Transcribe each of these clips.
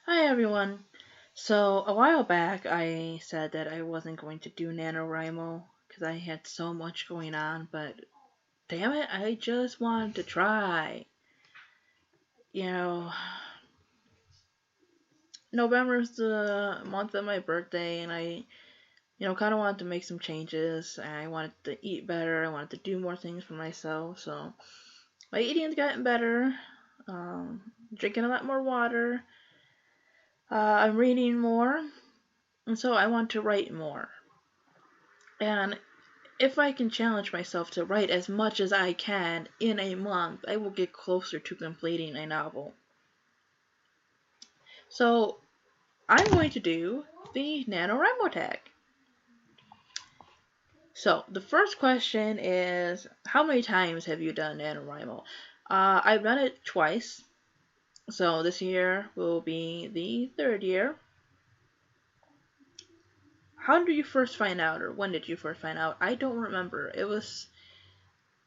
Hi everyone. So a while back I said that I wasn't going to do NaNoWRIMO because I had so much going on, but damn it, I just wanted to try. You know, November's the month of my birthday and I kind of wanted to make some changes. I wanted to eat better. I wanted to do more things for myself. So my eating's gotten better. Drinking a lot more water. I'm reading more. And so I want to write more. And if I can challenge myself to write as much as I can in a month, I will get closer to completing a novel. So I'm going to do the NaNoWRIMO Tag. So the first question is, how many times have you done NaNoWRIMO? I've done it twice. So this year will be the third year. How did you first find out, or when did you first find out? I don't remember. It was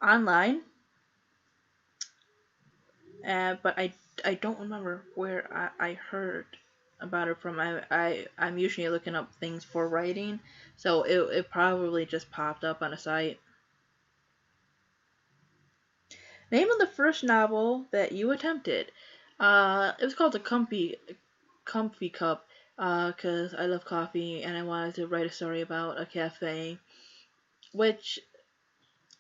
online, but I don't remember where I heard about it from. I'm usually looking up things for writing, so it probably just popped up on a site. Name of the first novel that you attempted. It was called the Comfy Cup. Cause I love coffee and I wanted to write a story about a cafe, which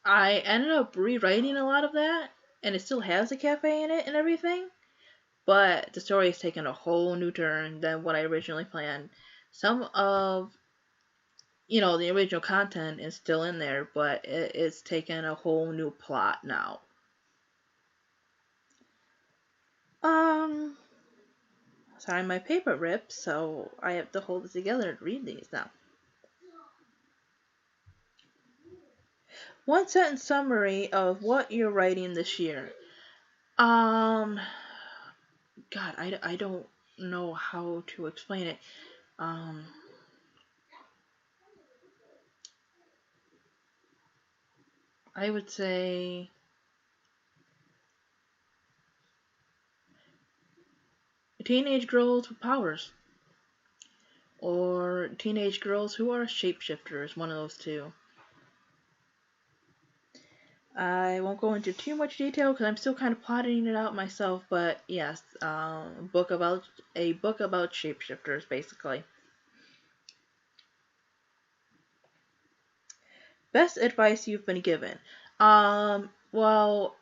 I ended up rewriting a lot of that, and it still has a cafe in it and everything. But the story has taken a whole new turn than what I originally planned. Some of the original content is still in there, but it's taken a whole new plot now. Um, Sorry, my paper ripped, so I have to hold it together to read these now. One sentence summary of what you're writing this year. Um, God, I don't know how to explain it. Um, I would say teenage girls with powers, or teenage girls who are shapeshifters, one of those two. I won't go into too much detail because I'm still kind of plotting it out myself, but yes, a book about shapeshifters, basically. Best advice you've been given. Well,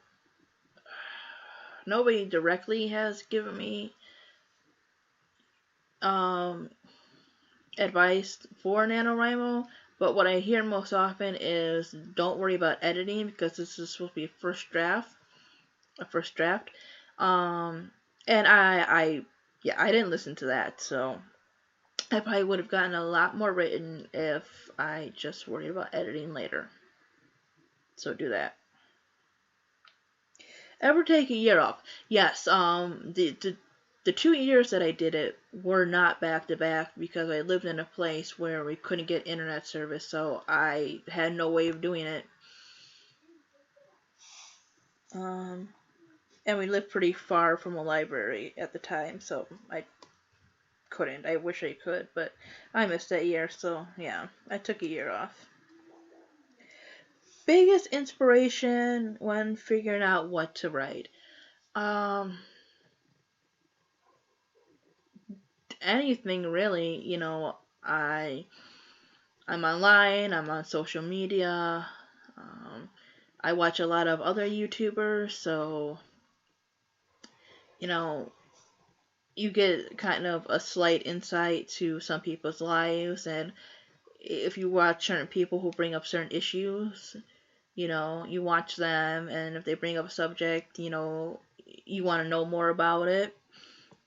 nobody directly has given me um advice for NaNoWriMo, but what I hear most often is don't worry about editing because this is supposed to be a first draft. Um, and I didn't listen to that, so I probably would have gotten a lot more written if I just worried about editing later. So do that. Ever take a year off? Yes. The 2 years that I did it were not back to back because I lived in a place where we couldn't get internet service, so I had no way of doing it. Um, and we lived pretty far from a library at the time, so I couldn't. I wish I could, but I missed that year, so yeah, I took a year off. Biggest inspiration when figuring out what to write. Um, Anything really, I'm online, I'm on social media. I watch a lot of other YouTubers, so you know, you get kind of a slight insight to some people's lives, and if you watch certain people who bring up certain issues, you watch them, and if they bring up a subject, you want to know more about it,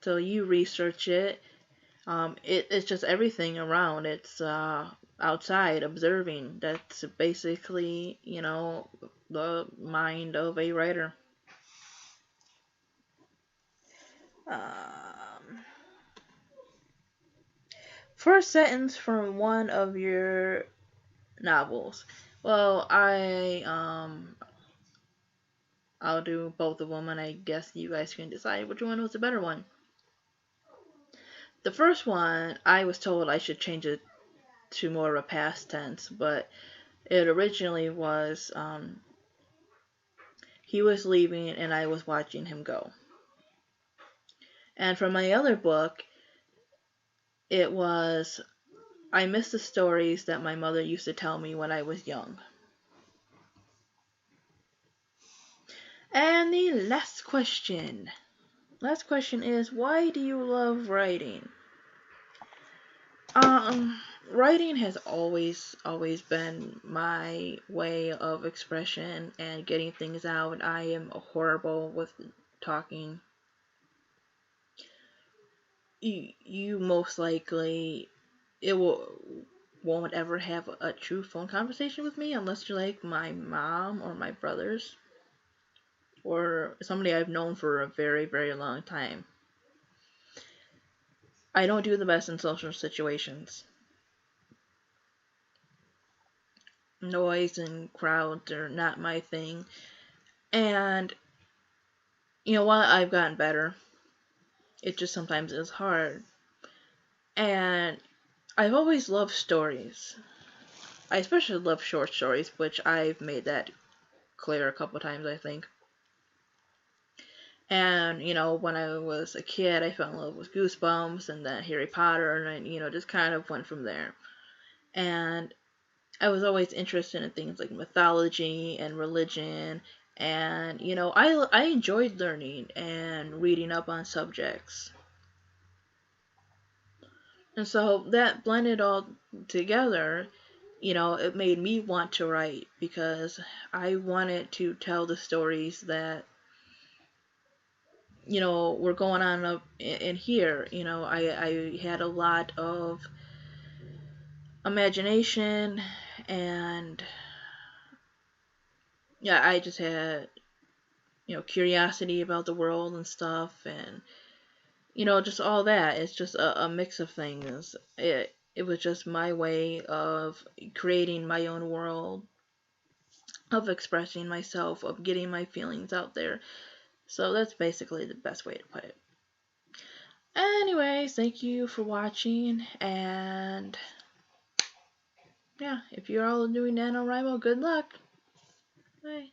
so you research it. It's just everything around. It's outside observing. That's basically, the mind of a writer. Um, First sentence from one of your novels. Well, I'll do both of them, and I guess you guys can decide which one was the better one. The first one, I was told I should change it to more of a past tense, but it originally was he was leaving and I was watching him go. And for my other book, it was I miss the stories that my mother used to tell me when I was young. And the last question. Last question is, why do you love writing? Writing has always been my way of expression and getting things out. I am horrible with talking. You most likely won't ever have a true phone conversation with me unless you're like my mom or my brothers or somebody I've known for a very, very long time. I don't do the best in social situations. Noise and crowds are not my thing. And, while I've gotten better, it just sometimes is hard. And I've always loved stories. I especially love short stories, which I've made that clear a couple times, I think. And, when I was a kid, I fell in love with Goosebumps and then Harry Potter, and, just kind of went from there. And I was always interested in things like mythology and religion, and, I enjoyed learning and reading up on subjects. And so that blended all together, it made me want to write because I wanted to tell the stories that were going on up in here. I had a lot of imagination, and yeah, I just had curiosity about the world and stuff, and just all that. It's just a mix of things. It was just my way of creating my own world, of expressing myself, of getting my feelings out there. So that's basically the best way to put it. Anyways, thank you for watching, and yeah, if you're all doing NaNoWRIMO, good luck. Bye.